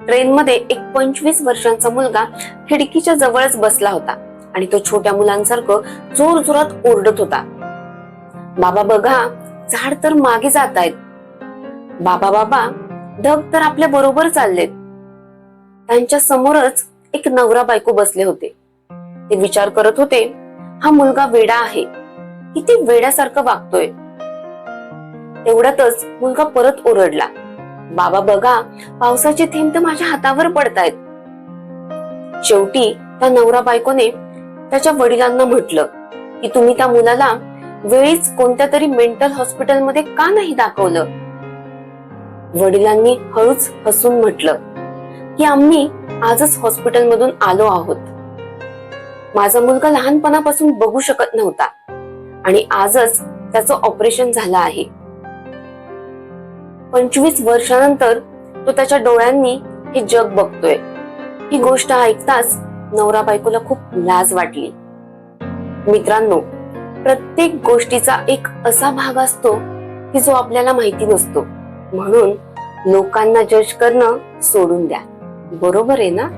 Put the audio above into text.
ट्रेनमध्ये एक 25 वर्षांचा मुलगा खिडकीच्या जवळच बसला होता आणि तो छोट्या मुलांसारखं जोर जोरात ओरडत होता, बाबा बघा, झाड तर मागे जात आहेत. बाबा बाबा, ढग तर आपल्या बरोबर चाललेत. त्यांच्या समोरच एक नवरा बायको बसले होते. ते विचार करत होते, हा मुलगा वेडा आहे, किती वेड्यासारखं वागतोय. तेवढ्यातच मुलगा परत ओरडला, बाबा बघा, पावसाचे थेंब तर माझ्या हातावर पडतायत. शेवटी त्या नवरा बायकोने त्याच्या वडिलांना म्हटलं की तुम्ही त्या मुलाला वेळीच कोणत्या तरी मेंटल हॉस्पिटलमध्ये का नाही दाखवलं. वडिलांनी हळूच हसून म्हटलं की आम्ही आजच हॉस्पिटलमधून आलो आहोत. माझा मुलगा लहानपणापासून बघू शकत नव्हता आणि आजच त्याचं ऑपरेशन झालं आहे. 25 वर्षानंतर तो त्याच्या डोळ्यांनी हे जग बघतोय. ही गोष्ट ऐकताच नवरा बायकोला खूप लाज वाटली. मित्रांनो, प्रत्येक गोष्टीचा एक असा भाग असतो की जो आपल्याला माहिती नसतो. म्हणून लोकांना जज करणं सोडून द्या. बरोबर आहे ना?